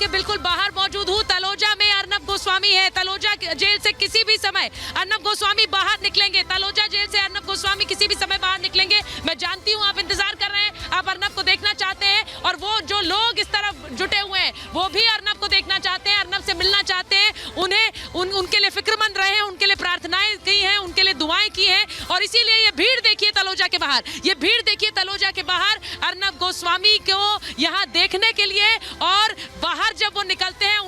के बिल्कुल बाहर मौजूद हूँ। तलोजा में अर्नब गोस्वामी है। तलोजा जेल से किसी भी समय अर्नब गोस्वामी बाहर निकलेंगे। तलोजा जेल से अर्नब गोस्वामी किसी भी समय बाहर निकलेंगे। मैं जानती हूँ आप इंतजार कर रहे हैं, आप अर्नब को देखना चाहते हैं, और वो जो लोग इस तरफ जुटे हुए हैं वो भी अर्नब को देखना चाहते हैं, अर्नब से मिलना चाहते हैं। उनके लिए फिक्रमंद रहे हैं, उनके लिए प्रार्थनाएं की हैं, उनके लिए दुआएं की हैं, और इसीलिए ये भीड़ देखिए तलोजा के बाहर, ये भीड़ देखिए तलोजा के बाहर अर्नब गोस्वामी को यहाँ देखने के लिए, और बाहर जब वो निकलते हैं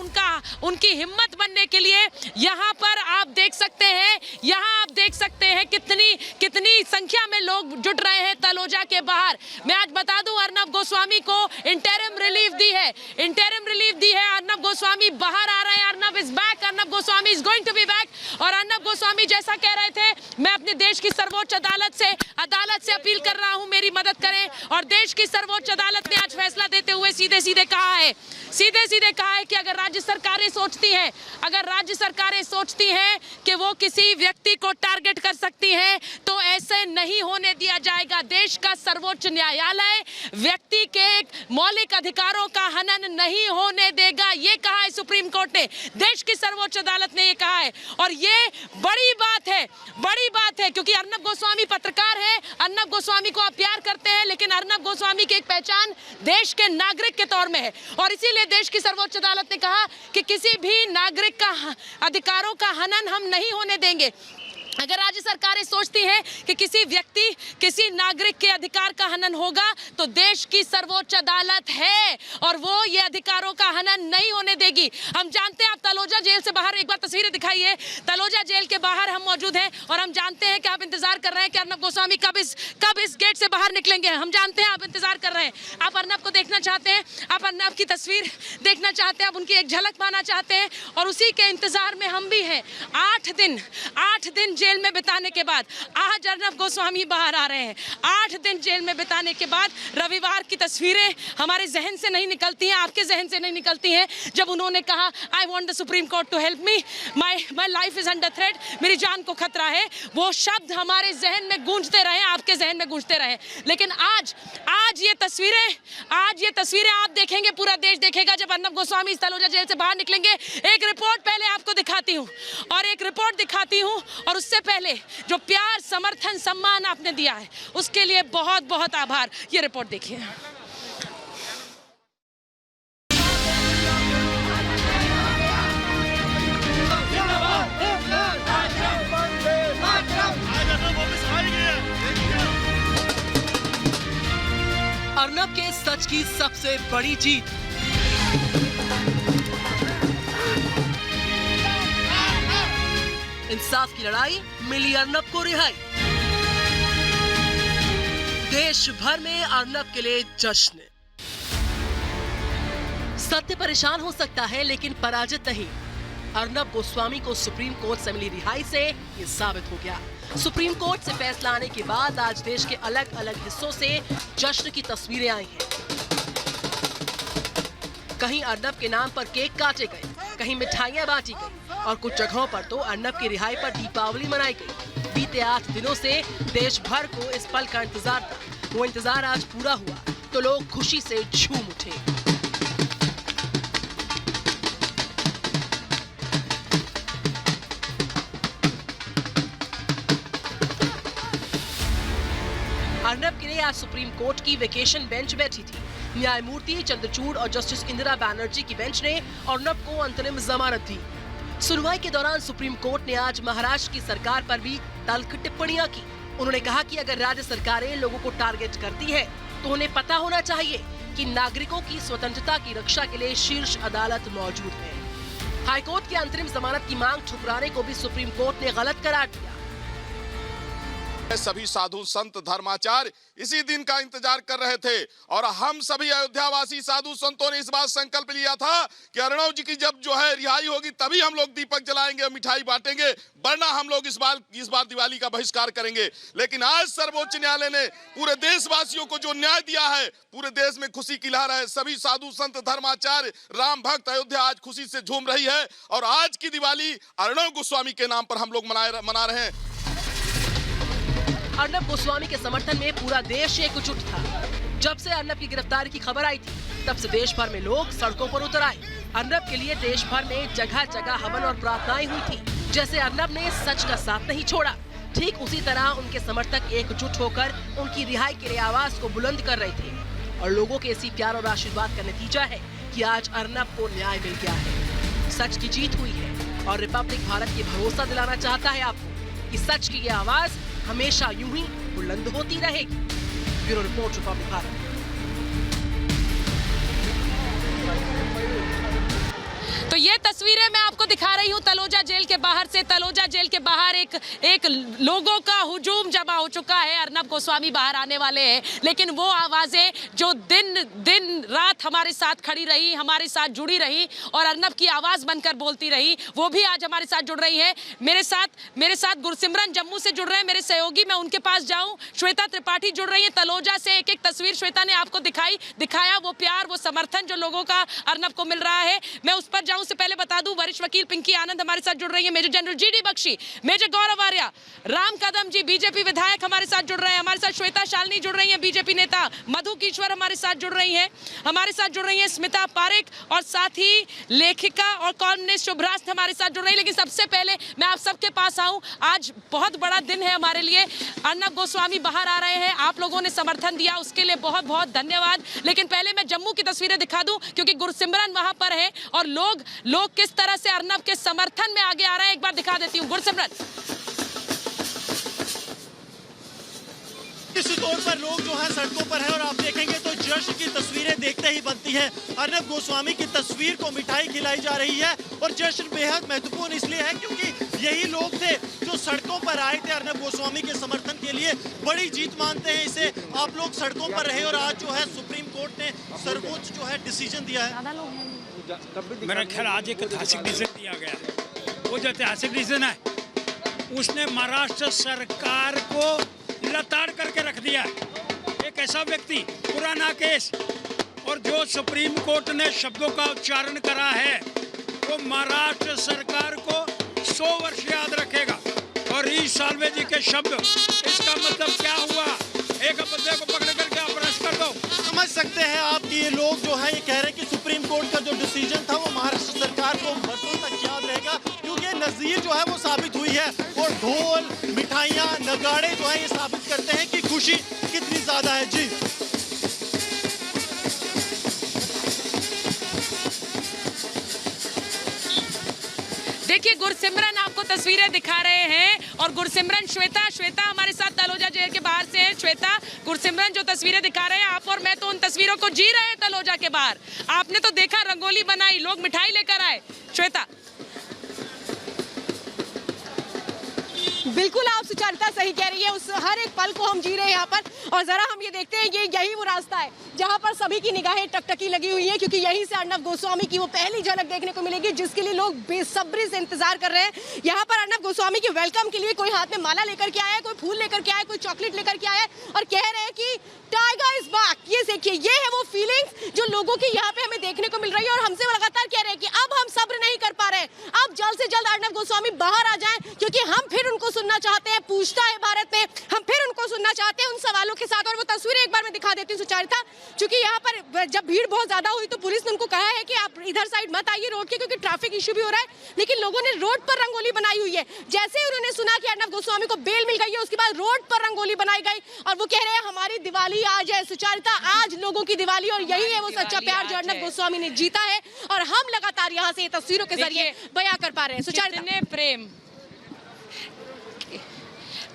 उनकी हिम्मत बनने के लिए। यहाँ पर आप देख सकते हैं, यहाँ आप देख सकते हैं कितनी संख्या में लोग जुट रहे हैं तलोजा के बाहर। मैं आज बता दूं, अर्नब गोस्वामी को इंटरिम रिलीफ दी है, इंटरिम रिलीफ दी है। अर्नब गोस्वामी बाहर आ रहे हैं, Arnab is back, Arnab Goswami is going to be back. और अर्नब गोस्वामी जैसा कह रहे थे, मैं अपने देश की सर्वोच्च अदालत से अपील कर रहा हूं, मेरी मदद करें। और देश की सर्वोच्च अदालत ने आज फैसला देते हुए सीधे सीधे कहा है कि अगर राज्य सरकारें सोचती हैं कि वो किसी व्यक्ति को टारगेट कर सकती हैं, तो ऐसे नहीं होने दिया जाएगा। देश का सर्वोच्च न्यायालय व्यक्ति के मौलिक अधिकारों का हनन नहीं होने देगा, ये कहा है सुप्रीम कोर्ट ने, देश की सर्वोच्च अदालत ने ये कहा है। और ये बड़ी बात है क्योंकि अर्नब गोस्वामी पत्रकार है, अर्नब गोस्वामी को आप प्यार करते हैं, लेकिन अर्नब गोस्वामी की एक पहचान देश के नागरिक के तौर में है, और इसीलिए देश की सर्वोच्च अदालत ने कहा कि किसी भी नागरिक का अधिकारों का हनन हम नहीं होने देंगे। अगर राज्य सरकारें सोचती हैं कि किसी नागरिक के अधिकार का हनन होगा, तो देश की सर्वोच्च अदालत है और वो ये अधिकारों का हनन नहीं होने देगी। हम जानते हैं, आप तलोजा जेल से बाहर एक बार तस्वीरें दिखाइए, तलोजा जेल के बाहर हम मौजूद हैं, और हम जानते हैं कि आप इंतजार कर रहे हैं कि अर्नब गोस्वामी कब इस गेट से बाहर निकलेंगे। हम जानते हैं आप इंतजार कर रहे हैं, आप अर्नब को देखना चाहते हैं, आप अर्नब की तस्वीर देखना चाहते हैं, आप उनकी एक झलक पाना चाहते हैं, और उसी के इंतजार में हम भी हैं। 8 दिन जेल में बिताने के बाद आज अर्नब गोस्वामी बाहर आ रहे हैं। 8 दिन जेल में बिताने के बाद रविवार की तस्वीरें हमारे जहन से नहीं निकलती हैं, आपके जहन से नहीं निकलती हैं, जब उन्होंने कहा I want the Supreme Court to help me, my life is under threat, मेरी जान को खतरा है। वो शब्द हमारे जहन में गूंजते रहे, आपके जहन में गूंजते रहे। लेकिन आज ये तस्वीरें आप देखेंगे, पूरा देश देखेगा जब अर्नब गोस्वामी इस तलोजा जेल से बाहर निकलेंगे। एक रिपोर्ट पहले आपको दिखाती हूँ, और उससे पहले जो प्यार, समर्थन, सम्मान आपने दिया है उसके लिए बहुत बहुत आभार। ये रिपोर्ट देखिए। अर्नब के सच की सबसे बड़ी जीत। इंसाफ की लड़ाई, मिली अर्नब को रिहाई। देश भर में अर्नब के लिए जश्न। सत्य परेशान हो सकता है लेकिन पराजित नहीं। अर्नब गोस्वामी को सुप्रीम कोर्ट से मिली रिहाई से ये साबित हो गया। सुप्रीम कोर्ट से फैसला आने के बाद आज देश के अलग अलग हिस्सों से जश्न की तस्वीरें आई हैं। कहीं अर्नब के नाम पर केक काटे गए, कहीं मिठाइयां बांटी गई, और कुछ जगहों पर तो अर्नब की रिहाई पर दीपावली मनाई गई। बीते 8 दिनों से देश भर को इस पल का इंतजार था, वो इंतजार आज पूरा हुआ तो लोग खुशी से झूम उठे। अर्नब के लिए आज सुप्रीम कोर्ट की वेकेशन बेंच बैठी थी। न्यायमूर्ति चंद्रचूड़ और जस्टिस इंदिरा बनर्जी की बेंच ने अर्नब को अंतरिम जमानत दी। सुनवाई के दौरान सुप्रीम कोर्ट ने आज महाराष्ट्र की सरकार पर भी तल्ख टिप्पणियां की। उन्होंने कहा कि अगर राज्य सरकारें लोगों को टारगेट करती है तो उन्हें पता होना चाहिए कि नागरिकों की स्वतंत्रता की रक्षा के लिए शीर्ष अदालत मौजूद है। हाईकोर्ट की अंतरिम जमानत की मांग ठुकराने को भी सुप्रीम कोर्ट ने गलत करार दिया। सभी साधु संत धर्माचार्य इसी दिन का इंतजार कर रहे थे, और हम सभी अयोध्यावासी साधु संतों ने इस बात संकल्प लिया था कि अर्नब जी की जब रिहाई होगी तभी हम लोग दीपक जलाएंगे, मिठाई बांटेंगे, वरना हम लोग इस बार दिवाली का बहिष्कार करेंगे। लेकिन आज सर्वोच्च न्यायालय ने पूरे देशवासियों को जो न्याय दिया है, पूरे देश में खुशी की लहर है। सभी साधु संत धर्माचार्य राम भक्त अयोध्या आज खुशी से झूम रही है, और आज की दिवाली अर्नब गोस्वामी के नाम पर हम लोग मना रहे हैं। अर्नब गोस्वामी के समर्थन में पूरा देश एकजुट था। जब से अर्नब की गिरफ्तारी की खबर आई थी, तब से देश भर में लोग सड़कों पर उतर आए। अर्नब के लिए देश भर में जगह जगह हवन और प्रार्थनाएं हुई थी। जैसे अर्नब ने सच का साथ नहीं छोड़ा, ठीक उसी तरह उनके समर्थक एकजुट होकर उनकी रिहाई के लिए आवाज को बुलंद कर रहे थे। और लोगों के इसी प्यार और आशीर्वाद का नतीजा है कि आज अर्नब को न्याय मिल गया है, सच की जीत हुई है। और रिपब्लिक भारत ये भरोसा दिलाना चाहता है आपको कि सच की ये आवाज हमेशा यूं ही बुलंद होती रहेगी। Bureau report, Republic Bharat. तो ये तस्वीरें मैं आपको दिखा रही हूँ तलोजा जेल के बाहर से। तलोजा जेल के बाहर एक लोगों का हुजूम जमा हो चुका है। अर्नब गोस्वामी बाहर आने वाले हैं, लेकिन वो आवाजें जो दिन रात हमारे साथ खड़ी रही, हमारे साथ जुड़ी रही और अर्नब की आवाज बनकर बोलती रही, वो भी आज हमारे साथ जुड़ रही है। मेरे साथ गुरसिमरन जम्मू से जुड़ रहे हैं, मेरे सहयोगी। मैं उनके पास जाऊं। श्वेता त्रिपाठी जुड़ रही है तलोजा से। एक तस्वीर श्वेता ने आपको दिखाया, वो प्यार, वो समर्थन जो लोगों का अर्नब को मिल रहा है। मैं उस पर जाऊं उससे पहले बता दूं, वरिष्ठ वकील पिंकी आनंद हमारे साथ जुड़ रही है, major general GD Bakshi, major Gaurav Arya, Ram Kadam ji BJP विधायक हमारे साथ जुड़ रहे हैं। हमारे साथ श्वेता शालिनी जुड़ रही है, बीजेपी नेता। मधु कीश्वर हमारे साथ जुड़ रही हैं। हमारे साथ जुड़ रही है स्मिता पारेख और साथ ही लेखिका और कॉलमनिस्ट शुभ्रास्त हमारे साथ जुड़ रही है। लेकिन सबसे पहले मैं आप सबके पास आऊं। आज बहुत बड़ा दिन है हमारे लिए। अर्नब गोस्वामी बाहर आ रहे हैं, आप लोगों ने समर्थन दिया, उसके लिए बहुत बहुत धन्यवाद। लेकिन पहले मैं जम्मू की तस्वीरें दिखा दूं, क्योंकि गुरसिमरन वहां पर है और लोग किस तरह से अर्नब के समर्थन में आगे आ रहे हैं, एक बार दिखा देती हूं। गुरसिमरन, इसी तौर पर लोग जो है सड़कों पर है और आप देखेंगे तो जश्न की तस्वीरें देखते ही बनती है। अर्नब गोस्वामी की तस्वीर को मिठाई खिलाई जा रही है और जश्न बेहद महत्वपूर्ण इसलिए है क्योंकि यही लोग थे जो सड़कों पर आए थे अर्नब गोस्वामी के समर्थन के लिए। बड़ी जीत मानते हैं इसे। आप लोग सड़कों पर रहे और आज जो है सुप्रीम कोर्ट ने सर्वोच्च जो है डिसीजन दिया है। मेरा ख्याल आज एक ऐतिहासिक डिसीजन दिया गया है। वो जो ऐतिहासिक डिसीजन है उसने महाराष्ट्र सरकार को लताड़ करके रख दिया है। एक ऐसा व्यक्ति, पुराना केस, और जो सुप्रीम कोर्ट ने शब्दों का उच्चारण करा है वो महाराष्ट्र सरकार को 100 वर्ष याद रखेगा। और ई साल्वे जी के शब्द, इसका मतलब क्या हुआ? एक बंदे को पकड़ करके आप अरेस्ट कर दो। समझ सकते हैं आप कि ये लोग जो है ये कह रहे हैं कि सुप्रीम कोर्ट का जो डिसीजन था वो महाराष्ट्र सरकार को बरसों तक याद रहेगा, क्योंकि नज़ीर जो है वो साबित हुई है। और ढोल, मिठाइयाँ, नगाड़े जो है ये साबित करते हैं कि खुशी कितनी ज्यादा है। जी देखिए गुरसिमरन आपको तस्वीरें दिखा रहे हैं और गुरसिमरन श्वेता हमारे साथ तलोजा जेल के बाहर से है। श्वेता, गुरसिमरन जो तस्वीरें दिखा रहे हैं, आप और मैं तो उन तस्वीरों को जी रहे हैं तलोजा के बाहर। आपने तो देखा, रंगोली बनाई, लोग मिठाई लेकर आए। श्वेता, बिल्कुल आप सुचारिता सही कह रही है। उस हर एक पल को हम जी रहे हैं यहाँ पर। और जरा हम ये देखते हैं, यही वो रास्ता है जहाँ पर सभी की निगाहें टकटकी लगी हुई है, क्योंकि यहीं से अर्नब गोस्वामी की वो पहली झलक देखने को मिलेगी जिसके लिए लोग बेसब्री से इंतजार कर रहे हैं। यहाँ पर अर्नब गोस्वामी के वेलकम के लिए कोई हाथ में माला लेकर के आया है, कोई फूल लेकर के आया है, कोई चॉकलेट लेकर के आया है और कह रहे हैं कि टाइगर इज बैक। ये देखिए, ये है वो फीलिंग्स जो लोगों की यहाँ पे हमें देखने को मिल रही है। और हमसे लगातार कह रहे हैं कि अब हम सब्र नहीं कर पा रहे हैं, अब जल्द से जल्द अर्नब गोस्वामी बाहर आ जाएं, क्योंकि हम फिर उनको सुनना चाहते हैं। पूछता है भारत में, हम फिर उनको सुनना चाहते हैं उन सवालों के साथ। और वो तस्वीरें एक बार मैं दिखा देती हूँ सुचारिता, क्योंकि यहाँ पर जब भीड़ बहुत ज्यादा हुई तो पुलिस ने उनको कहा है कि आप इधर साइड मत आइए रोड के, क्योंकि ट्रैफिक इश्यू भी हो रहा है। लेकिन लोगों ने रोड पर रंगोली बनाई हुई है। जैसे ही उन्होंने सुना कि अर्नब गोस्वामी को बेल मिल गई है, उसके बाद रोड पर रंगोली बनाई गई और वो कह रहे हैं हमारी दिवाली आज है। सुचारिता, आज लोगों की दिवाली, और यही है वो सच्चा प्यार जो अर्नब गोस्वामी ने जीता है और हम लगातार यहाँ से तस्वीरों के जरिए बयां कर पा रहे हैं। सुचारिता, प्रेम,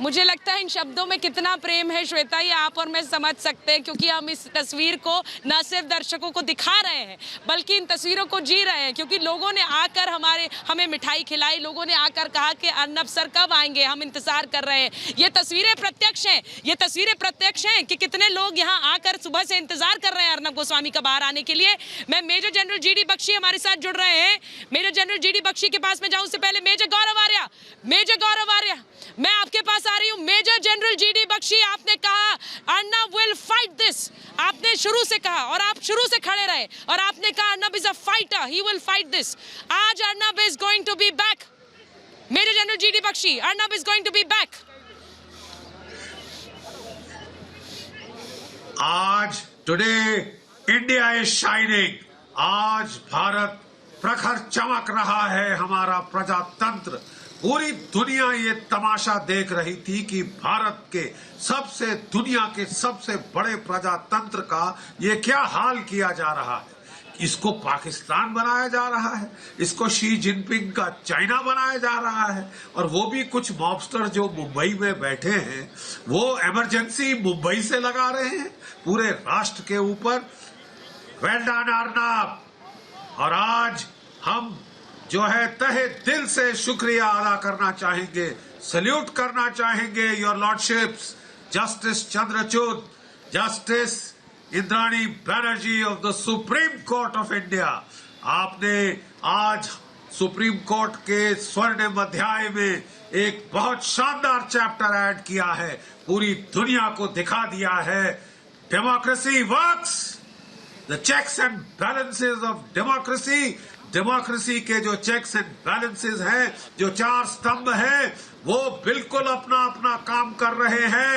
मुझे लगता है इन शब्दों में कितना प्रेम है श्वेता, ये आप और मैं समझ सकते हैं, क्योंकि हम इस तस्वीर को न सिर्फ दर्शकों को दिखा रहे हैं बल्कि इन तस्वीरों को जी रहे हैं। क्योंकि लोगों ने आकर हमें मिठाई खिलाई, लोगों ने आकर कहा कि अर्नब सर कब आएंगे, हम इंतजार कर रहे हैं। ये तस्वीरें प्रत्यक्ष हैं, ये तस्वीरें प्रत्यक्ष हैं कि कितने लोग यहाँ आकर सुबह से इंतजार कर रहे हैं अर्नब गोस्वामी का बाहर आने के लिए। मैं मेजर जनरल जीडी बख्शी हमारे साथ जुड़ रहे हैं। मेजर जनरल जीडी बख्शी के पास में जाऊं उससे पहले मेजर गौरव आर्या, मैं आपके पास आ रही हूं। मेजर जनरल जीडी बख्शी, आपने कहा अर्नब विल फाइट दिस, आपने शुरू से कहा और आप शुरू से खड़े रहे और आपने कहा Arnab is a fighter, he will fight this. आज Arnab is going to be back. Major general GD Bakshi, Arnab is going to be back. आज Today, India is shining. आज भारत प्रखर चमक रहा है, हमारा प्रजातंत्र। पूरी दुनिया ये तमाशा देख रही थी कि भारत के दुनिया के सबसे बड़े प्रजातंत्र का ये क्या हाल किया जा रहा है। इसको पाकिस्तान बनाया जा रहा है, इसको शी जिनपिंग का चाइना बनाया जा रहा है, और वो भी कुछ मॉबस्टर जो मुंबई में बैठे हैं वो इमरजेंसी मुंबई से लगा रहे हैं पूरे राष्ट्र के ऊपर। Well done Arnab. और आज हम जो है तहे दिल से शुक्रिया अदा करना चाहेंगे, सल्यूट करना चाहेंगे your lordships, justice Chandrachud, justice Indrani Banerjee of the Supreme court of India. आपने आज सुप्रीम कोर्ट के स्वर्णिम अध्याय में एक बहुत शानदार चैप्टर ऐड किया है, पूरी दुनिया को दिखा दिया है democracy works, the checks and balances of democracy. Democracy के जो चेक्स एंड बैलेंसेस हैं, जो चार स्तंभ हैं, वो बिल्कुल अपना अपना काम कर रहे हैं।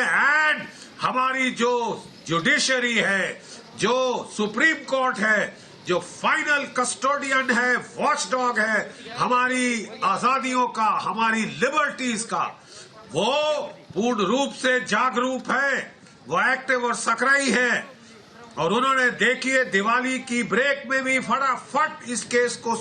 एंड हमारी जो जुडिशरी है, जो सुप्रीम कोर्ट है, जो फाइनल कस्टोडियन है, वॉचडॉग है हमारी आजादियों का, हमारी लिबर्टीज का, वो पूर्ण रूप से जागरूक है, वो एक्टिव और सक्रिय है। और उन्होंने देखिए दिवाली की ब्रेक में भी फटाफट इस केस को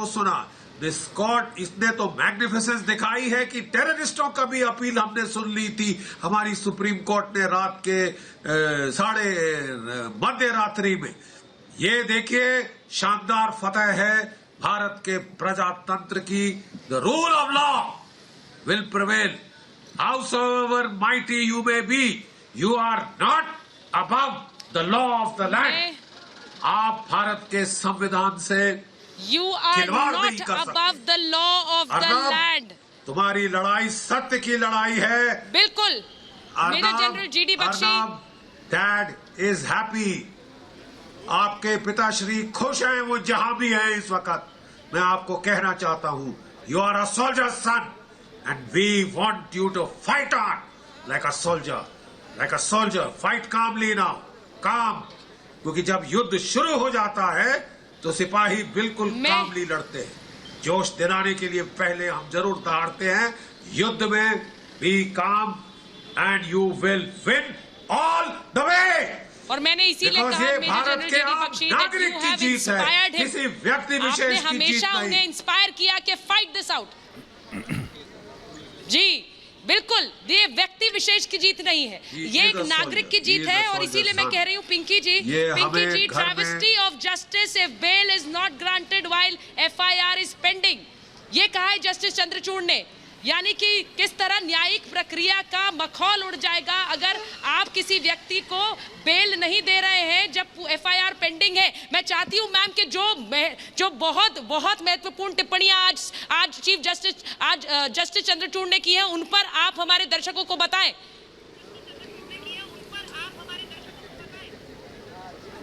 सुना। दिस कोर्ट, इसने तो मैग्निफिसेंस दिखाई है कि टेररिस्टों का भी अपील हमने सुन ली थी हमारी सुप्रीम कोर्ट ने रात के मध्य रात्रि में। ये देखिए शानदार फतह है भारत के प्रजातंत्र की। The rule of law will prevail howsoever mighty you may be, you are not above the law of the land. आप भारत के संविधान से You are not above the law of the land. तुम्हारी लड़ाई सत्य की लड़ाई है। बिल्कुल। Major general GD Bakshi. Dad is happy. आपके पिताश्री खुश हैं, वो जहां भी हैं इस वक्त। मैं आपको कहना चाहता हूं, you are a soldier son and we want you to fight on like a soldier. Fight calmly now, calm. क्योंकि जब युद्ध शुरू हो जाता है तो सिपाही बिल्कुल कामली लड़ते हैं। जोश दिलाने के लिए पहले हम जरूर दहाड़ते हैं, युद्ध में बी काम and you will win all the way. और मैंने इसीलिए कहा मेजर जनरल जीडी बख्शी, नागरिक की जीत है, किसी व्यक्ति विशेष की जीत नहीं। हमेशा उन्हें इंस्पायर किया कि फाइट दिस आउट। जी बिल्कुल, ये व्यक्ति विशेष की जीत नहीं है, ये एक नागरिक की जीत है। और इसीलिए मैं कह रही हूँ Pinki ji, travesty of justice if bail is not granted while FIR is pending, ये कहा है जस्टिस चंद्रचूड़ ने। यानी कि किस तरह न्यायिक प्रक्रिया का मखौल उड़ जाएगा अगर आप किसी व्यक्ति को बेल नहीं दे रहे हैं जब एफआईआर पेंडिंग है। मैं चाहती हूं मैम कि जो बहुत बहुत महत्वपूर्ण टिप्पणियां आज चीफ जस्टिस जस्टिस चंद्रचूड़ ने की है, उन पर आप हमारे दर्शकों को बताएं।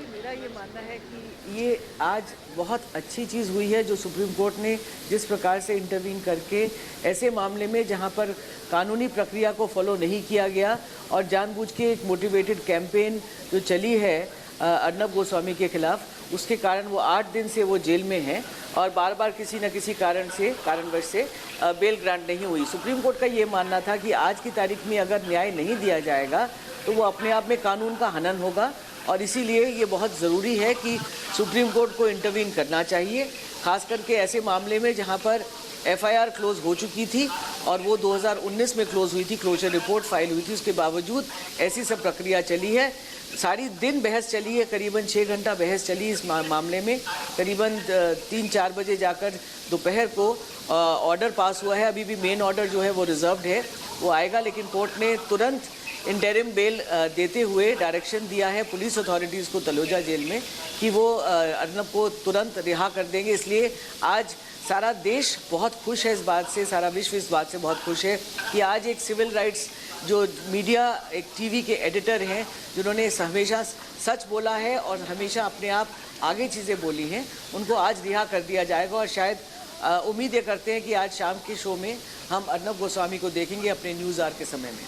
मेरा ये मानना है कि ये आज बहुत अच्छी चीज़ हुई है जो सुप्रीम कोर्ट ने जिस प्रकार से इंटरवीन करके ऐसे मामले में जहां पर कानूनी प्रक्रिया को फॉलो नहीं किया गया और जानबूझ के एक मोटिवेटेड कैंपेन जो चली है अर्नब गोस्वामी के खिलाफ, उसके कारण वो 8 दिन से वो जेल में हैं और बार बार किसी न किसी कारणवश से बेल ग्रांट नहीं हुई। सुप्रीम कोर्ट का ये मानना था कि आज की तारीख में अगर न्याय नहीं दिया जाएगा तो वो अपने आप में कानून का हनन होगा और इसीलिए ये बहुत ज़रूरी है कि सुप्रीम कोर्ट को इंटरवीन करना चाहिए, खास करके ऐसे मामले में जहां पर एफआईआर क्लोज हो चुकी थी और वो 2019 में क्लोज हुई थी, क्लोजर रिपोर्ट फाइल हुई थी, उसके बावजूद ऐसी सब प्रक्रिया चली है। सारी दिन बहस चली है, करीबन 6 घंटा बहस चली इस मामले में। करीबन 3-4 बजे जाकर दोपहर को ऑर्डर पास हुआ है। अभी भी मेन ऑर्डर जो है वो रिजर्व्ड है, वो आएगा, लेकिन कोर्ट ने तुरंत इंटरिम बेल देते हुए डायरेक्शन दिया है पुलिस अथॉरिटीज़ को तलोजा जेल में कि वो अर्नब को तुरंत रिहा कर देंगे। इसलिए आज सारा देश बहुत खुश है इस बात से, सारा विश्व इस बात से बहुत खुश है कि आज एक सिविल राइट्स जो मीडिया, एक टीवी के एडिटर हैं जिन्होंने हमेशा सच बोला है और हमेशा अपने आप आगे चीज़ें बोली हैं, उनको आज रिहा कर दिया जाएगा। और शायद उम्मीद ये करते हैं कि आज शाम के शो में हम अर्नब गोस्वामी को देखेंगे अपने न्यूज़ आवर के समय में।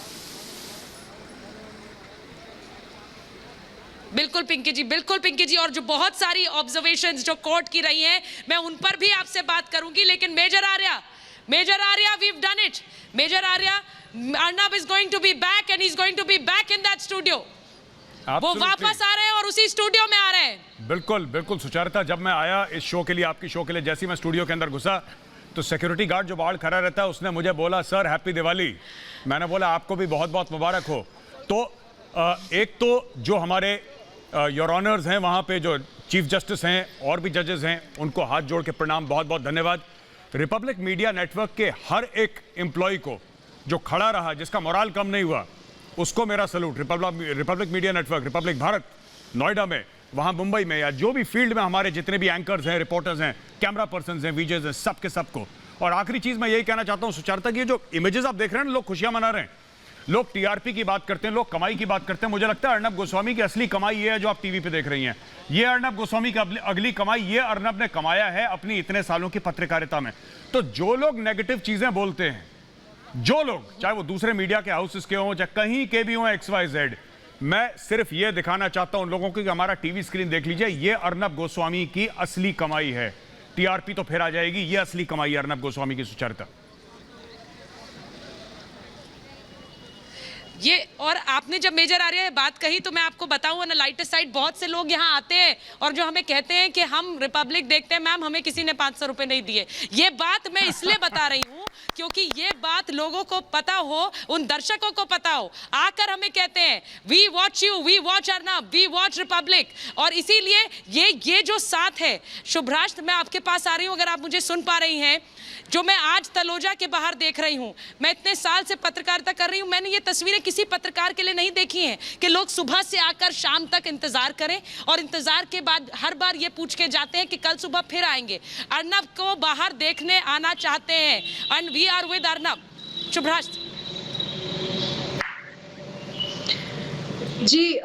बिल्कुल पिंकी जी, बिल्कुल पिंकी जी, और जो बहुत सारी ऑब्जर्वेशंस जो कोर्ट की रही हैं मैं उन पर भी आपसे बात करूंगी, लेकिन major Arya we have done it. Major Arya, Arnab is going to be back and he is going to be back in that studio. वो वापस आ रहे हैं और उसी स्टूडियो में आ रहे हैं। बिल्कुल बिल्कुल सुचारिता, जब मैं आया इस शो के लिए, आपकी शो के लिए, जैसे ही मैं स्टूडियो के अंदर घुसा तो सिक्योरिटी गार्ड जो बाहर खड़ा रहता है उसने मुझे बोला सर हैप्पी दिवाली। मैंने बोला आपको भी बहुत बहुत मुबारक हो। तो एक तो जो हमारे योर ऑनर्स हैं वहाँ पे, जो चीफ जस्टिस हैं और भी जजेस हैं, उनको हाथ जोड़ के प्रणाम, बहुत बहुत धन्यवाद। रिपब्लिक मीडिया नेटवर्क के हर एक एम्प्लॉय को जो खड़ा रहा, जिसका मोराल कम नहीं हुआ, उसको मेरा salute. Republic media network, Republic Bharat, Noida में, वहाँ मुंबई में, या जो भी फील्ड में हमारे जितने भी एंकर्स हैं, रिपोर्टर्स हैं, कैमरा पर्सन्स हैं, वीजर्स हैं, सबके सबको। और आखिरी चीज़ मैं यही कहना चाहता हूँ सुचारिता, कि ये जो इमेजेस आप देख रहे हैं ना, लोग खुशियाँ मना रहे हैं, लोग टीआरपी की बात करते हैं, लोग कमाई की बात करते हैं। मुझे लगता है अर्नब गोस्वामी की असली कमाई ये है जो आप टीवी पे देख रही हैं। ये अर्नब गोस्वामी की अगली कमाई, ये अर्नब ने कमाया है अपनी इतने सालों की पत्रकारिता में। तो जो लोग नेगेटिव चीजें बोलते हैं, जो लोग, चाहे वो दूसरे मीडिया के हाउसेस के हों, चाहे कहीं के भी हों, XYZ, मैं सिर्फ ये दिखाना चाहता हूं उन लोगों को कि हमारा टीवी स्क्रीन देख लीजिए, ये अर्नब गोस्वामी की असली कमाई है। टीआरपी तो फिर आ जाएगी, ये असली कमाई है अर्नब गोस्वामी की सुचारिता। ये, और आपने जब मेजर आर्या बात कही तो मैं आपको बताऊं ना, लाइटर साइड बहुत से लोग यहाँ आते हैं और जो हमें कहते हैं कि हम रिपब्लिक देखते हैं, मैम हमें किसी ने 500 रुपए नहीं दिए। ये बात मैं इसलिए बता रही हूँ क्योंकि ये बात लोगों को पता हो, उन दर्शकों को पता हो। आकर हमें कहते हैं we watch you, we watch Arnab, we watch Republic. और इसीलिए ये जो साथ है, शुभ्राष्ट्र मैं आपके पास आ रही हूँ, अगर आप मुझे सुन पा रही हैं, जो मैं आज तलोजा के बाहर देख रही हूँ, मैं इतने साल से पत्रकारिता कर रही हूँ, मैंने ये तस्वीरें किसी पत्रकार के लिए नहीं देखी हैं कि लोग सुबह से आकर शाम तक इंतजार करें और इंतजार के बाद हर बार ये पूछ के जाते हैं कि कल सुबह फिर आएंगे। अर्नब को बाहर देखने आना चाहते हैं and we are with Arnab. Shubhrastha ji,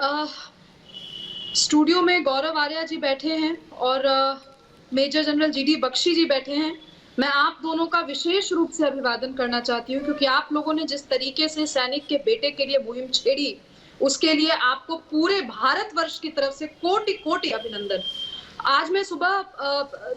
studio में गौरव आर्या जी बैठे हैं और major general GD Bakshi ji बैठे हैं। मैं आप दोनों का विशेष रूप से अभिवादन करना चाहती हूँ क्योंकि आप लोगों ने जिस तरीके से सैनिक के बेटे के लिए मुहिम छेड़ी, उसके लिए आपको पूरे भारतवर्ष की तरफ से कोटि कोटि अभिनंदन। आज मैं सुबह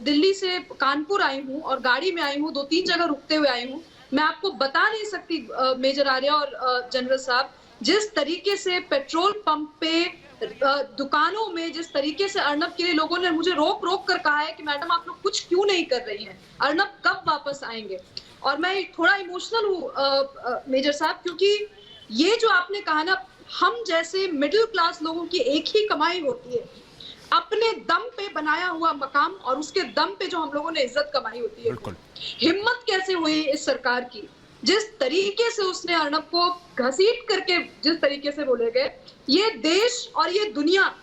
दिल्ली से कानपुर आई हूँ और गाड़ी में आई हूँ, 2-3 जगह रुकते हुए आई हूँ। मैं आपको बता नहीं सकती मेजर आर्या और जनरल साहब, जिस तरीके से पेट्रोल पंप पे, दुकानों में, जिस तरीके से अर्नब के लिए लोगों ने मुझे रोक रोक कर कहा है कि मैडम आप लोग कुछ क्यों नहीं कर रही हैं, अर्नब कब वापस आएंगे। और मैं थोड़ा इमोशनल हूँ मेजर साहब, क्योंकि ये जो आपने कहा ना, हम जैसे मिडिल क्लास लोगों की एक ही कमाई होती है, अपने दम पे बनाया हुआ मकाम और उसके दम पे जो हम लोगों ने इज्जत कमाई होती है। हिम्मत कैसे हुई इस सरकार की, जिस तरीके से उसने अर्नब को घसीट करके जिस तरीके से बोले गए, ये देश और ये दुनिया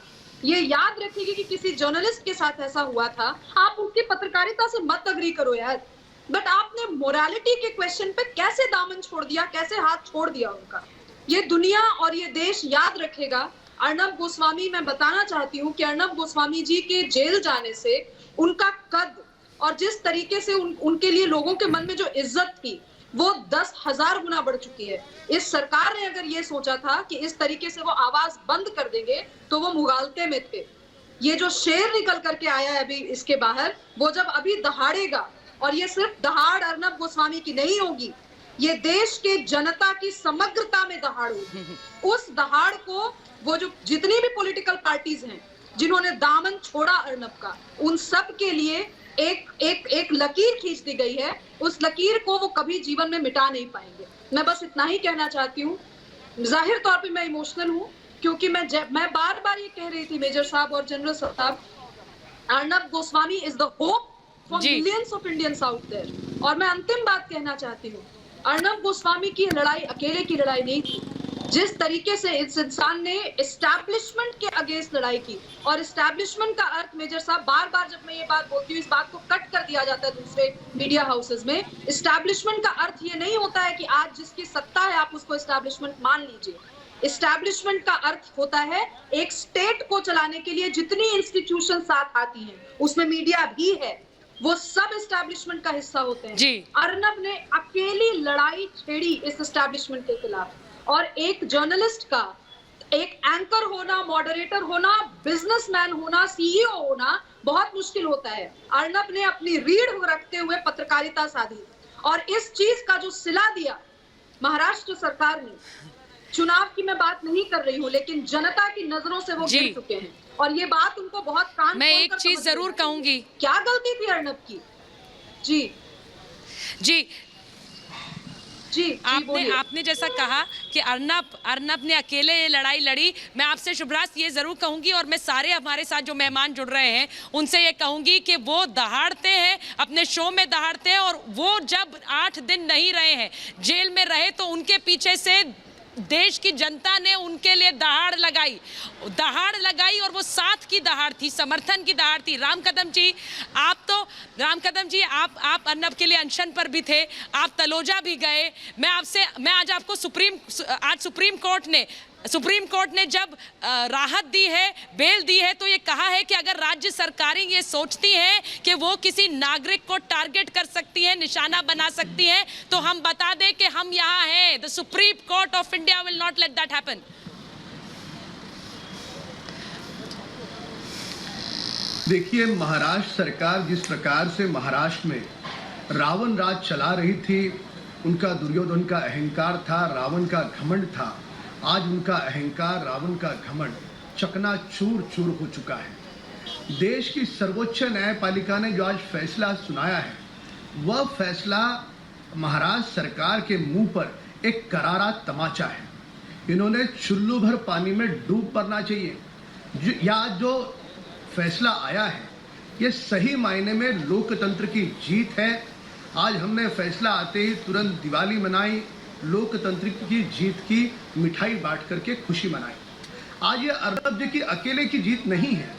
ये याद रखेगी कि किसी जर्नलिस्ट के साथ ऐसा हुआ था। आप उसकी पत्रकारिता से मत अग्री करो यार, बट आपने मोरालिटी के क्वेश्चन पे कैसे दामन छोड़ दिया, कैसे हाथ छोड़ दिया उनका, ये दुनिया और ये देश याद रखेगा। अर्नब गोस्वामी, मैं बताना चाहती हूँ कि अर्नब गोस्वामी जी के जेल जाने से उनका कद और जिस तरीके से उनके लिए लोगों के मन में जो इज्जत थी वो 10,000 गुना बढ़ चुकी है। इस सरकार ने अगर ये सोचा था कि इस तरीके से वो आवाज बंद कर देंगे तो वो मुगालते में थे। ये जो शेर निकल करके आया है अभी इसके बाहर, वो जब अभी दहाड़ेगा, और ये सिर्फ दहाड़ अर्नब गोस्वामी की नहीं होगी, ये देश के जनता की समग्रता में दहाड़ होगी। उस दहाड़ को वो जो जितनी भी पॉलिटिकल पार्टीज हैं जिन्होंने दामन छोड़ा अर्नब का, उन सब के लिए एक लकीर खींच दी गई है। उस लकीर को वो कभी जीवन में मिटा नहीं पाएंगे। मैं बस इतना ही कहना चाहती हूँ। जाहिर तौर पे मैं इमोशनल हूँ क्योंकि मैं बार बार ये कह रही थी मेजर साहब और जनरल साहब, Arnab Goswami is the hope for millions of Indians out there. और मैं अंतिम बात कहना चाहती हूँ, अर्नब गोस्वामी की लड़ाई अकेले की लड़ाई नहीं थी। जिस तरीके से इस इंसान ने एस्टैब्लिशमेंट के अगेंस्ट लड़ाई की, और एस्टैब्लिशमेंट का अर्थ मेजर साहब, बार बार जब मैं ये बात बोलती हूँ, इस बात को कट कर दिया जाता है दूसरे मीडिया हाउसेस में। एस्टैब्लिशमेंट का अर्थ ये नहीं होता है कि आज जिसकी सत्ता है आप उसको एस्टैब्लिशमेंट मान लीजिए। एस्टैब्लिशमेंट का अर्थ होता है एक स्टेट को चलाने के लिए जितनी इंस्टीट्यूशन साथ आती हैं, उसमें मीडिया भी है, वो सब एस्टैब्लिशमेंट का हिस्सा होते हैं। अर्नब ने अकेली लड़ाई छेड़ी इस एस्टैब्लिशमेंट के खिलाफ, और एक जर्नलिस्ट का एक एंकर होना, मॉडरेटर होना, बिजनेसमैन होना, सीईओ होना बहुत मुश्किल होता है। अर्नब ने अपनी रीढ़ रखते हुए पत्रकारिता साधी और इस चीज का जो सिला दिया महाराष्ट्र सरकार ने, चुनाव की मैं बात नहीं कर रही हूँ, लेकिन जनता की नजरों से वो गिर चुके हैं और ये बात उनको बहुत कान मैं एक चीज जरूर कहूंगी, क्या गलती थी अर्नब की? जी जी जी आपने जैसा कहा कि अर्नब ने अकेले ये लड़ाई लड़ी। मैं आपसे शुभ्राज ये जरूर कहूंगी और मैं सारे हमारे साथ जो मेहमान जुड़ रहे हैं उनसे ये कहूंगी कि वो दहाड़ते हैं, अपने शो में दहाड़ते हैं, और वो जब 8 दिन नहीं रहे हैं, जेल में रहे, तो उनके पीछे से देश की जनता ने उनके लिए दहाड़ लगाई और वो साथ की दहाड़ थी, समर्थन की दहाड़ थी। राम कदम जी आप अर्नब के लिए अनशन पर भी थे, आप तलोजा भी गए। मैं आज आपको सुप्रीम कोर्ट ने जब राहत दी है, बेल दी है, तो ये कहा है कि अगर राज्य सरकारें ये सोचती हैं कि वो किसी नागरिक को टारगेट कर सकती हैं, निशाना बना सकती हैं, तो हम बता दें कि हम यहाँ हैं। The Supreme court of India will not let that happen. देखिए, महाराष्ट्र सरकार जिस प्रकार से महाराष्ट्र में रावण राज चला रही थी, उनका दुर्योधन का अहंकार था, रावण का घमंड था, आज उनका अहंकार, रावण का घमंड चकनाचूर चूर हो चुका है। देश की सर्वोच्च न्यायपालिका ने जो आज फैसला सुनाया है, वह फैसला महाराष्ट्र सरकार के मुंह पर एक करारा तमाचा है। इन्होंने चुल्लू भर पानी में डूब पड़ना चाहिए। या जो फैसला आया है, ये सही मायने में लोकतंत्र की जीत है। आज हमने फैसला आते ही तुरंत दिवाली मनाई, लोकतंत्र की जीत की मिठाई बांट करके खुशी मनाई। आज ये अर्नब जी की अकेले की जीत नहीं है।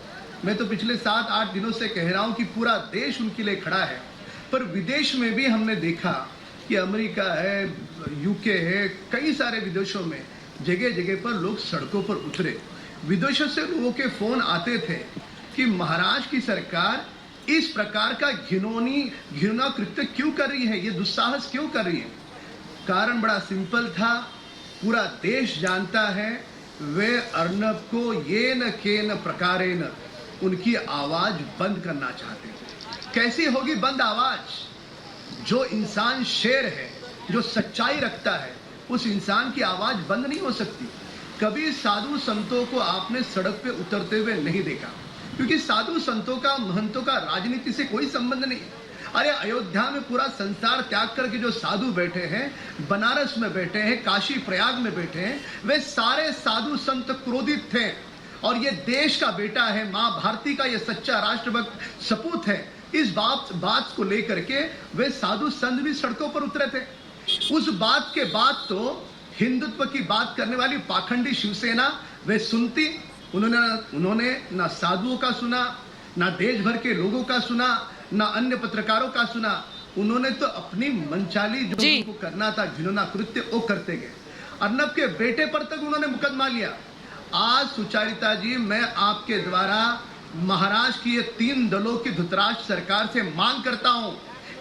मैं तो पिछले 7-8 दिनों से कह रहा हूं कि पूरा देश उनके लिए खड़ा है, पर विदेश में भी हमने देखा कि अमेरिका है, यूके है, कई सारे विदेशों में जगह जगह पर लोग सड़कों पर उतरे। विदेशों से लोगों के फोन आते थे कि महाराष्ट्र की सरकार इस प्रकार का घिनौना कृत्य क्यों कर रही है, ये दुस्साहस क्यों कर रही है। कारण बड़ा सिंपल था, पूरा देश जानता है वे अर्नब को ये न के न प्रकारेण उनकी आवाज बंद करना चाहते हैं। कैसी होगी बंद आवाज? जो इंसान शेर है, जो सच्चाई रखता है, उस इंसान की आवाज बंद नहीं हो सकती। कभी साधु संतों को आपने सड़क पे उतरते हुए नहीं देखा, क्योंकि साधु संतों का, महंतों का राजनीति से कोई संबंध नहीं। अरे अयोध्या में पूरा संसार त्याग करके जो साधु बैठे हैं, बनारस में बैठे हैं, काशी प्रयाग में बैठे हैं, वे सारे साधु संत क्रोधित थे। और ये देश का बेटा है, माँ भारती का ये सच्चा राष्ट्रभक्त सपूत है। इस बात को लेकर के वे साधु संत भी सड़कों पर उतरे थे। उस बात के बाद तो हिंदुत्व की बात करने वाली पाखंडी शिवसेना वे सुनती। उन्होंने ना साधुओं का सुना, ना देश भर के लोगों का सुना, ना अन्य पत्रकारों का सुना। उन्होंने तो अपनी मनचाली जो उनको करना था, घिनौना कृत्य, वो करते गए। अर्नब के बेटे पर तक उन्होंने मुकदमा लिया। आज सुचारिता जी, मैं आपके द्वारा महाराष्ट्र की ये 3 दलों की धृतराष्ट्र सरकार से मांग करता हूं,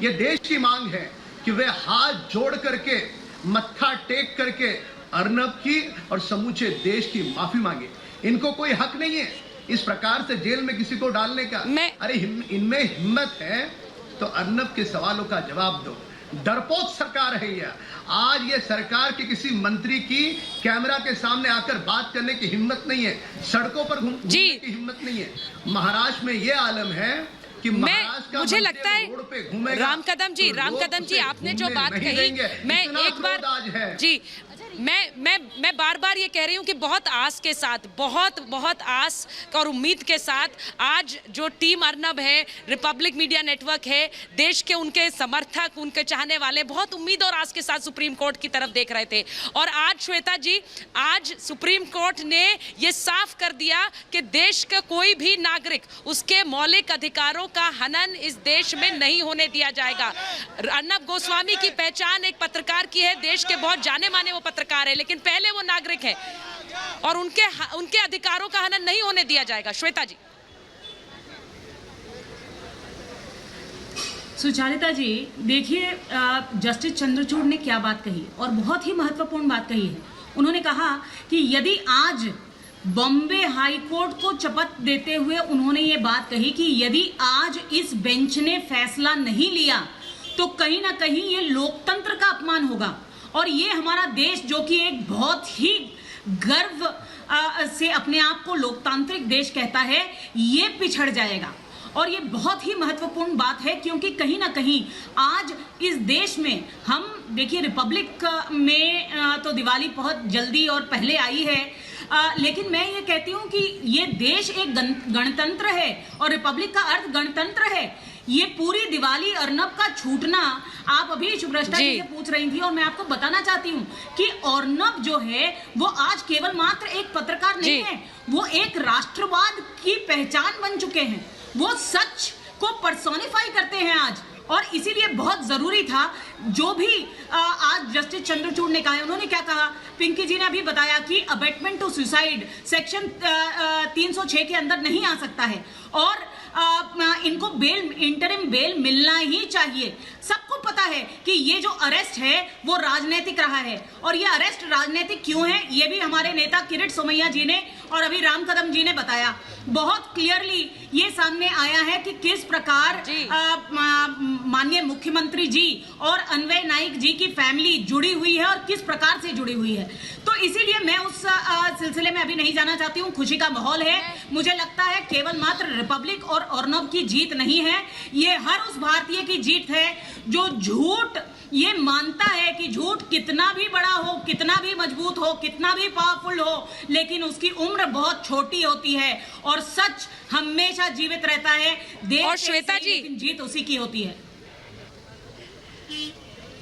ये देश की मांग है कि वे हाथ जोड़ करके, मत्था टेक करके अर्नब की और समूचे देश की माफी मांगे। इनको कोई हक नहीं है इस प्रकार से जेल में किसी को डालने का। अरे इनमें हिम्मत है तो अर्नब के सवालों का जवाब दो। डरपोक सरकार है यह। आज ये सरकार के किसी मंत्री की कैमरा के सामने आकर बात करने की हिम्मत नहीं है, सड़कों पर घूमने की हिम्मत नहीं है। महाराष्ट्र में ये आलम है कि मुझे लगता है राम कदम जी आपने जो बात कही, मैं एक बार जी मैं बार बार ये कह रही हूँ कि बहुत आस के साथ, बहुत आस और उम्मीद के साथ आज जो टीम अर्नब है, रिपब्लिक मीडिया नेटवर्क है, देश के उनके समर्थक, उनके चाहने वाले बहुत उम्मीद और आस के साथ सुप्रीम कोर्ट की तरफ देख रहे थे। और आज श्वेता जी, आज सुप्रीम कोर्ट ने ये साफ कर दिया कि देश का कोई भी नागरिक, उसके मौलिक अधिकारों का हनन इस देश में नहीं होने दिया जाएगा। अर्नब गोस्वामी की पहचान एक पत्रकार की है, देश के बहुत जाने माने वो पत्रकार है, लेकिन पहले वो नागरिक है और उनके अधिकारों का हनन नहीं होने दिया जाएगा। श्वेता जी। सुचारिता जी, देखिए, जस्टिस चंद्रचूड़ ने क्या बात कही और बहुत ही महत्वपूर्ण बात कही है। उन्होंने कहा कि यदि आज बॉम्बे हाई कोर्ट को शपथ देते हुए उन्होंने ये बात कही कि यदि आज इस बेंच ने फैसला नहीं लिया तो कहीं ना कहीं ये लोकतंत्र का अपमान होगा और ये हमारा देश जो कि एक बहुत ही गर्व से अपने आप को लोकतांत्रिक देश कहता है, ये पिछड़ जाएगा। और ये बहुत ही महत्वपूर्ण बात है क्योंकि कहीं ना कहीं आज इस देश में हम देखिए रिपब्लिक में तो दिवाली बहुत जल्दी और पहले आई है, लेकिन मैं ये कहती हूँ कि ये देश एक गणतंत्र है और रिपब्लिक का अर्थ गणतंत्र है। ये पूरी दिवाली अर्नब का छूटना, आप अभी शुभ्रष्टा जी से पूछ रही थी और मैं आपको बताना चाहती हूँ कि अर्नब जो है वो आज केवल मात्र एक पत्रकार नहीं है, वो एक राष्ट्रवाद की पहचान बन चुके हैं। वो सच को पर्सोनिफाई करते हैं आज, और इसीलिए बहुत जरूरी था जो भी आज जस्टिस चंद्रचूड़ ने कहा। उन्होंने क्या कहा, पिंकी जी ने अभी बताया कि अबेटमेंट टू सुसाइड सेक्शन 306 के अंदर नहीं आ सकता है और इनको बेल, इंटरिम बेल मिलना ही चाहिए। सबको पता है कि ये जो अरेस्ट है वो राजनीतिक रहा है और ये अरेस्ट राजनीतिक क्यों है ये भी हमारे नेता किरीट सोमैया जी ने और अभी राम कदम जी ने बताया। बहुत क्लियरली ये सामने आया है कि किस प्रकार माननीय मुख्यमंत्री जी और अन्वय नाइक जी की फैमिली जुड़ी हुई है और किस प्रकार से जुड़ी हुई है। तो इसीलिए मैं उस सिलसिले में अभी नहीं जाना चाहती हूँ। खुशी का माहौल है। मुझे लगता है केवल मात्र रिपब्लिक और अर्नब की जीत नहीं है, ये हर उस भारतीय की जीत है जो झूठ ये मानता है कि झूठ कितना भी बड़ा हो, कितना भी मजबूत हो, कितना भी पावरफुल हो, लेकिन उसकी उम्र बहुत छोटी होती है और सच हमेशा जीवित रहता है। देश और श्वेता जी, लेकिन जीत उसी की होती है।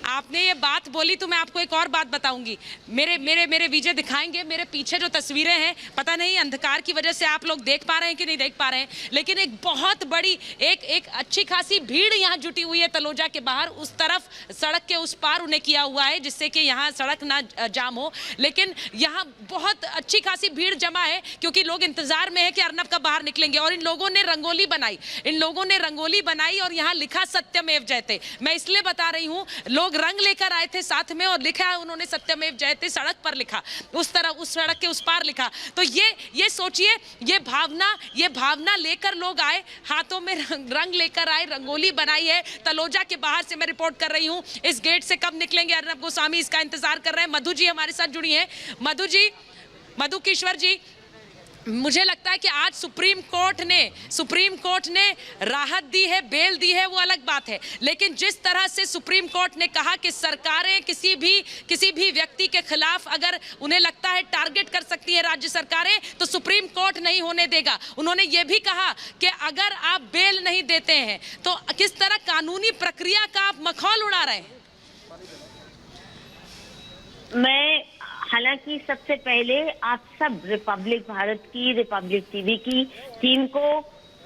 आपने ये बात बोली तो मैं आपको एक और बात बताऊंगी। मेरे विजय दिखाएंगे, मेरे पीछे जो तस्वीरें हैं, पता नहीं अंधकार की वजह से आप लोग देख पा रहे हैं कि नहीं देख पा रहे हैं, लेकिन एक बहुत बड़ी एक अच्छी खासी भीड़ यहाँ जुटी हुई है तलोजा के बाहर। उस तरफ सड़क के उस पार उन्हें किया हुआ है जिससे कि यहाँ सड़क ना जाम हो, लेकिन यहाँ बहुत अच्छी खासी भीड़ जमा है क्योंकि लोग इंतजार में है कि अर्नब कब बाहर निकलेंगे। और इन लोगों ने रंगोली बनाई, और यहाँ लिखा सत्यमेव जयते। मैं इसलिए बता रही हूँ, लोग रंग लेकर आए थे साथ में और लिखा है उन्होंने सत्यमेव जयते, सड़क पर लिखा, उस तरफ उस सड़क के उस पार लिखा। तो ये सोचिए, ये भावना लेकर लोग आए, हाथों में रंग लेकर आए, रंगोली बनाई है। तलोजा के बाहर से मैं रिपोर्ट कर रही हूँ। इस गेट से कब निकलेंगे अर्नब गोस्वामी, इसका इंतजार कर रहे हैं। मधु जी हमारे साथ जुड़ी हैं। मधु किश्वर जी, मुझे लगता है कि आज सुप्रीम कोर्ट ने राहत दी है, बेल दी है, वो अलग बात है, लेकिन जिस तरह से सुप्रीम कोर्ट ने कहा कि सरकारें किसी भी व्यक्ति के खिलाफ अगर उन्हें लगता है टारगेट कर सकती है राज्य सरकारें, तो सुप्रीम कोर्ट नहीं होने देगा। उन्होंने ये भी कहा कि अगर आप बेल नहीं देते हैं तो किस तरह कानूनी प्रक्रिया का आप मखौल उड़ा रहे हैं। हालांकि सबसे पहले आप सब रिपब्लिक टीवी की टीम को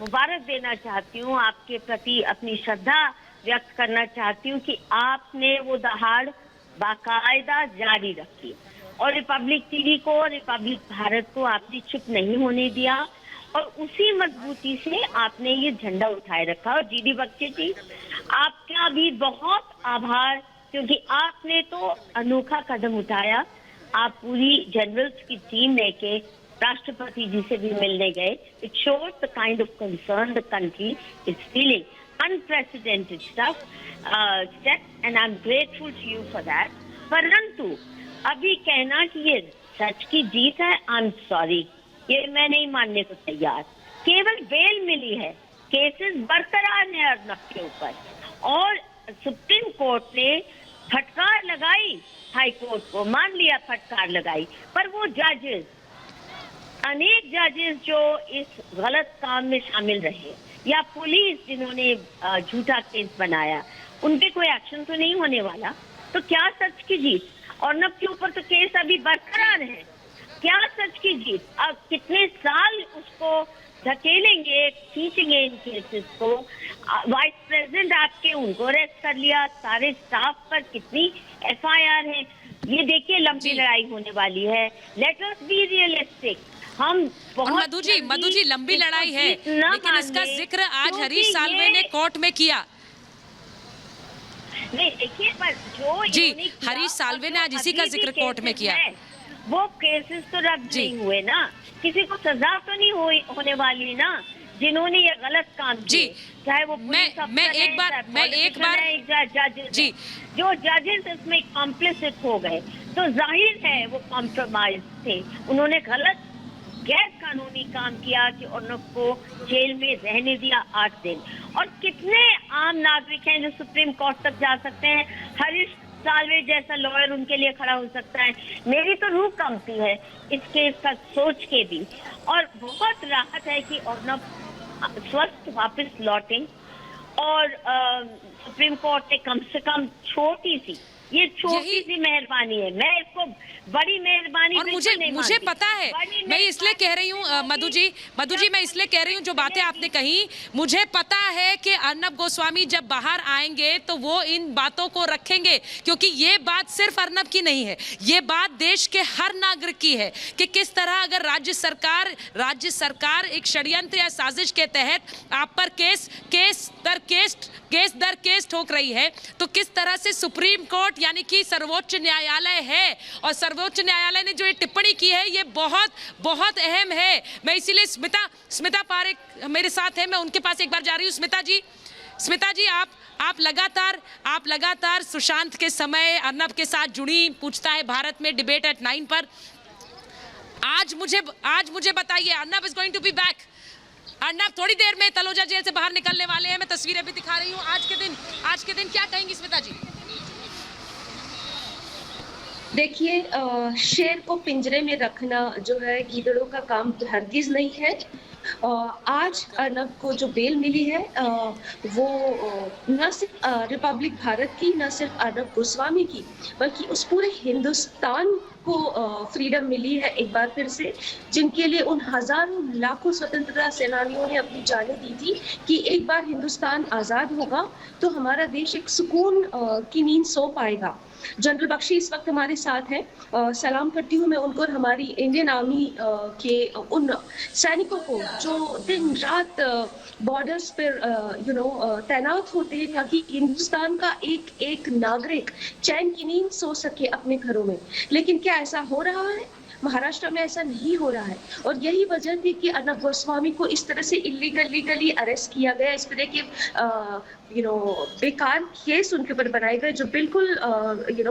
मुबारक देना चाहती हूँ, आपके प्रति अपनी श्रद्धा व्यक्त करना चाहती हूँ कि आपने वो दहाड़ बाकायदा जारी रखी और रिपब्लिक टीवी को, रिपब्लिक भारत को आपने चुप नहीं होने दिया और उसी मजबूती से आपने ये झंडा उठाए रखा। और जीडी बख्शी जी, आपका भी बहुत आभार, क्योंकि आपने तो अनोखा कदम उठाया। आप पूरी जनरल्स की टीम लेके राष्ट्रपति जी से भी मिलने गए। It shows the kind of concern the country is feeling, unprecedented stuff step, and I am grateful to you for that. परंतु अभी कहना कि ये सच की जीत है, आई एम सॉरी, ये मैं नहीं मानने को तैयार। केवल बेल मिली है, केसेस बरकरार है अर्नब के ऊपर, और सुप्रीम कोर्ट ने फटकार लगाई हाई कोर्ट को, मान लिया फटकार लगाई, पर वो जजेस, अनेक जजेस जो इस गलत काम में शामिल रहे या पुलिस जिन्होंने झूठा केस बनाया, उन पे कोई एक्शन तो नहीं होने वाला। तो क्या सच की जीत? अर्नब के ऊपर तो केस अभी बरकरार है, क्या सच की जीत? अब कितने साल उसको धकेलेंगे, खींचेंगे इन केसेस को? वाइस प्रेसिडेंट आपके, उनको अरेस्ट कर लिया, सारे स्टाफ पर कितनी FIR है। ये देखिए लंबी लड़ाई होने वाली है। Let us be realistic. हम बहुत मधु जी लंबी लड़ाई है, लेकिन इसका जिक्र आज हरीश साल्वे ने कोर्ट में किया। नहीं देखिए, पर जो जी हरीश साल्वे ने आज इसी का जिक्र कोर्ट में किया। वो केसेस तो रद्द नहीं हुए ना, किसी को सजा तो नहीं होने वाली ना जिन्होंने ये गलत काम किए, चाहे वो मैं एक बार जी, जो जजेस इसमें कॉम्प्लिसिट हो गए तो जाहिर है वो कॉम्प्रोमाइज थे, उन्होंने गलत गैर कानूनी काम किया कि उनको जेल में रहने दिया 8 दिन। और कितने आम नागरिक हैं जो सुप्रीम कोर्ट तक जा सकते हैं, हरीश साल्वे जैसा लॉयर उनके लिए खड़ा हो सकता है। मेरी तो रूह कांपती है इस केस का सोच के भी, और बहुत राहत है कि अर्नब स्वस्थ वापस लौटे और सुप्रीम कोर्ट ने कम से कम छोटी सी मेहरबानी है, मैं इसको बड़ी मेहरबानी और मुझे पता है, मैं इसलिए कह रही हूँ मधु जी मैं इसलिए कह रही हूँ जो बातें आपने कही, मुझे पता है कि अर्नब गोस्वामी जब बाहर आएंगे तो वो इन बातों को रखेंगे, क्योंकि ये बात सिर्फ अर्नब की नहीं है, ये बात देश के हर नागरिक की है कि किस तरह अगर राज्य सरकार एक षड्यंत्र या साजिश के तहत आप पर केस दर केस ठोक रही है, तो किस तरह से सुप्रीम कोर्ट यानी कि सर्वोच्च न्यायालय है, और सर्वोच्च न्यायालय ने जो ये टिप्पणी की है ये बहुत बहुत अहम है। मैं इसीलिए स्मिता पारेख मेरे साथ है, मैं उनके पास एक बार जा रही हूँ। स्मिता जी आप लगातार सुशांत के समय अर्नब के साथ जुड़ी, पूछता है भारत में डिबेट एट 9 पर। आज मुझे बताइए, Arnab is going to be back. Arnab थोड़ी देर में तलोजा जेल से बाहर निकलने वाले हैं, मैं तस्वीरें भी दिखा रही हूँ। आज के दिन क्या कहेंगी स्मिता जी? देखिए, शेर को पिंजरे में रखना जो है गीदड़ों का काम हरगिज नहीं है। आज अर्नब को जो बेल मिली है वो न सिर्फ रिपब्लिक भारत की, न सिर्फ अर्नब गोस्वामी की, बल्कि उस पूरे हिंदुस्तान को फ्रीडम मिली है एक बार फिर से, जिनके लिए उन हजारों लाखों स्वतंत्रता सेनानियों ने अपनी जानें दी थी कि एक बार हिंदुस्तान आज़ाद होगा तो हमारा देश एक सुकून की नींद सो पाएगा। जनरल बख्शी इस वक्त हमारे साथ हैं, सलाम करती हूँ मैं उनको और हमारी इंडियन आर्मी के उन सैनिकों को जो दिन रात बॉर्डर्स पर तैनात होते हैं ताकि हिंदुस्तान का एक नागरिक चैन की नींद सो सके अपने घरों में। लेकिन क्या ऐसा हो रहा है? महाराष्ट्र में ऐसा नहीं हो रहा है, और यही वजह थी कि अर्नब गोस्वामी को इस तरह से इलीगली अरेस्ट किया गया। इस तरह के बेकार केस उनके ऊपर बनाए गए जो बिल्कुल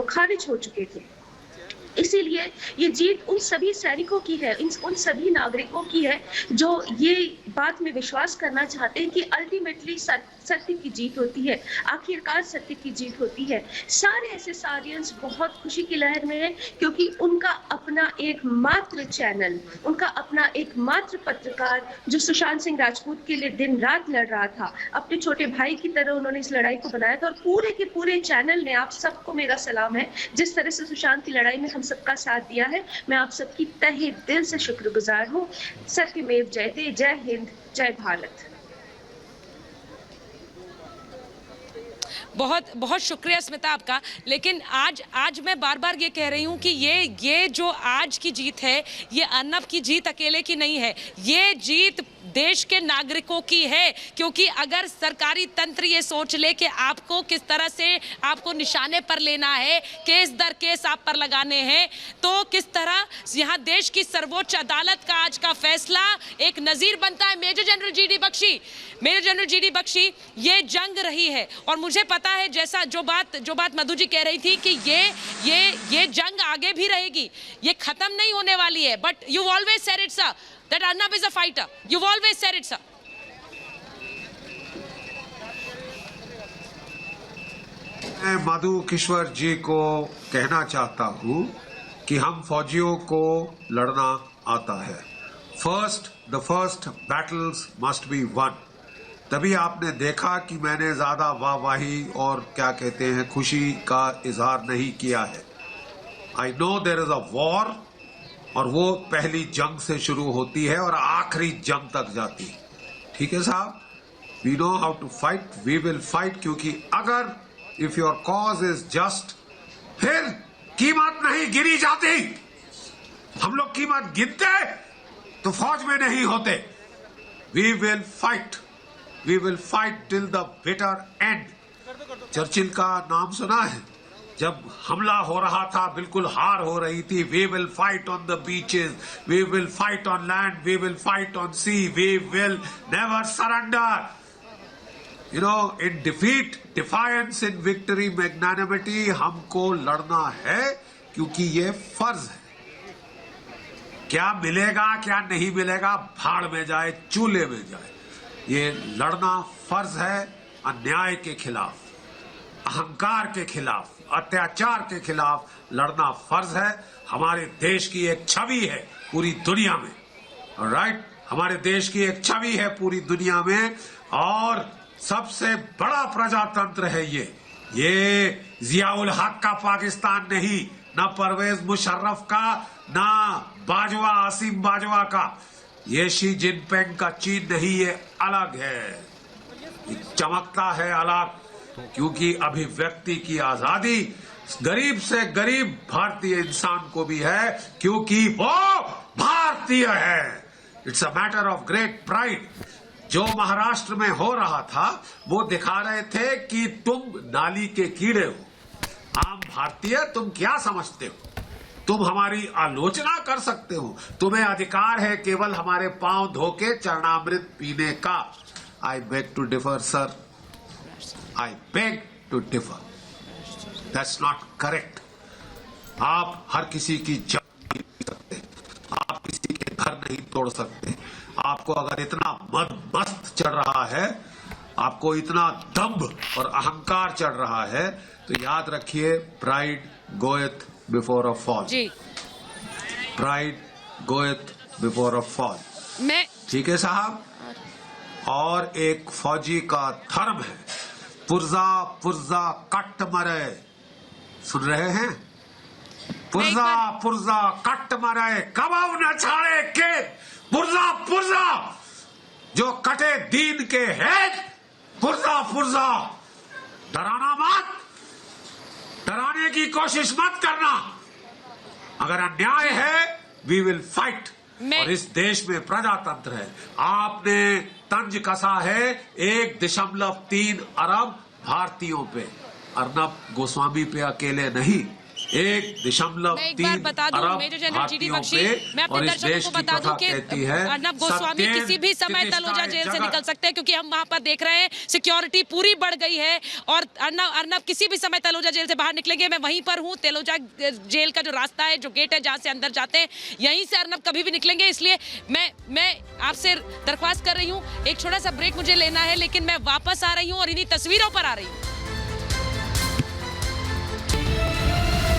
खारिज हो चुके थे। इसीलिए ये जीत उन सभी सैनिकों की है, उन सभी नागरिकों की है जो ये बात में विश्वास करना चाहते हैं कि अल्टीमेटली सत्य की जीत होती है, आखिरकार सत्य की जीत होती है। सारे ऐसे सारियंस बहुत खुशी की लहर में है क्योंकि उनका अपना एकमात्र चैनल, उनका अपना एकमात्र पत्रकार जो सुशांत सिंह राजपूत के लिए दिन रात लड़ रहा था, अपने छोटे भाई की तरह उन्होंने इस लड़ाई को बनाया था, और पूरे के पूरे चैनल ने, आप सबको मेरा सलाम है, जिस तरह से सुशांत की लड़ाई में हम सबका साथ दिया है, मैं आप सबकी तहे दिल से शुक्रगुजार हूँ। सत्यमेव जयते। जय हिंद, जय भारत। बहुत बहुत शुक्रिया स्मिता आपका। लेकिन आज मैं बार बार ये कह रही हूँ कि ये जो आज की जीत है ये अर्नब की जीत अकेले की नहीं है, ये जीत देश के नागरिकों की है। क्योंकि अगर सरकारी तंत्र ये सोच ले कि आपको किस तरह से आपको निशाने पर लेना है, केस दर केस आप पर लगाने हैं, तो किस तरह यहाँ देश की सर्वोच्च अदालत का आज का फैसला एक नज़ीर बनता है। मेजर जनरल जीडी बख्शी, ये जंग रही है, और मुझे पता है जैसा जो बात मधु जी कह रही थी कि ये जंग आगे भी रहेगी, ये खत्म नहीं होने वाली है। But you always said it sir that Arnab is a fighter. You've always said it, sir. मैं मधु किश्वर जी को कहना चाहता हूं कि हम फौजियों को लड़ना आता है। The first battles must be won. तभी आपने देखा कि मैंने ज्यादा वाहवाही और क्या कहते हैं खुशी का इजहार नहीं किया है। I know there is a war, और वो पहली जंग से शुरू होती है और आखिरी जंग तक जाती है। ठीक है साहब, we know how to fight, we will fight, क्योंकि अगर if your cause is just, फिर कीमत नहीं गिरी जाती। हम लोग कीमत गिनते तो फौज में नहीं होते। We will fight till the bitter end. Churchill का नाम सुना है? जब हमला हो रहा था, बिल्कुल हार हो रही थी, we will fight on the beaches, we will fight on land, we will fight on sea, we will never surrender. You know, in defeat, defiance, in victory, magnanimity, हमको लड़ना है क्योंकि ये फर्ज है. क्या मिलेगा क्या नहीं मिलेगा, भाड़ में जाए, चूल्हे में जाए, ये लड़ना फर्ज है. अन्याय के खिलाफ, अहंकार के खिलाफ, अत्याचार के खिलाफ लड़ना फर्ज है. हमारे देश की एक छवि है पूरी दुनिया में, राइट? हमारे देश की एक छवि है पूरी दुनिया में, और सबसे बड़ा प्रजातंत्र है ये जियाउल हक का पाकिस्तान नहीं, ना परवेज मुशर्रफ का, ना बाजवा, आसिम बाजवा का, ये शी जिनपिंग का चीन नहीं, ये अलग है, चमकता है अलग, क्योंकि अभिव्यक्ति की आजादी गरीब से गरीब भारतीय इंसान को भी है, क्योंकि वो भारतीय है. It's a matter of great pride. जो महाराष्ट्र में हो रहा था वो दिखा रहे थे कि तुम नाली के कीड़े हो, आम भारतीय तुम क्या समझते हो, तुम हमारी आलोचना कर सकते हो, तुम्हें अधिकार है केवल हमारे पांव धोके चरणामृत पीने का. I beg to differ sir, I beg to differ. That's not correct. आप हर किसी की जान नहीं पी सकते, आप किसी के घर नहीं तोड़ सकते. आपको अगर इतना मस्त चढ़ रहा है, आपको इतना दंभ और अहंकार चढ़ रहा है, तो याद रखिए, pride goeth before a fall. Pride goeth before a fall. ठीक है साहब. और एक फौजी का धर्म है, पुर्जा पुर्जा कट मरे. सुन रहे हैं? पुर्जा पुर्जा कट मरे, कबाऊ न छाड़े के, पुर्जा पुर्जा जो कटे दीन के है, पुर्जा पुर्जा. डराना मत, डराने की कोशिश मत करना. अगर अन्याय है, वी विल फाइट. और इस देश में प्रजातंत्र है. आपने तंज कसा है 1.3 अरब भारतीयों पे, अर्नब गोस्वामी पे अकेले नहीं, 1.3 अरब भारतीयों पे. और इस देश की प्रथा कहती है अर्नब गोस्वामी किसी भी समय तलोजा जेल से निकल सकते हैं, क्योंकि हम वहां पर देख रहे हैं सिक्योरिटी पूरी बढ़ गई है, और अर्नब किसी भी समय तलोजा जेल से बाहर निकलेंगे. मैं वहीं पर हूं, तलोजा जेल का जो रास्ता है, जो गेट है जहां से अंदर जाते हैं, यहीं से अर्नब कभी भी निकलेंगे. इसलिए मैं आपसे दरख्वास्त कर रही हूँ, एक छोटा सा ब्रेक मुझे लेना है, लेकिन मैं वापस आ रही हूँ और इन्हीं तस्वीरों पर आ रही हूँ.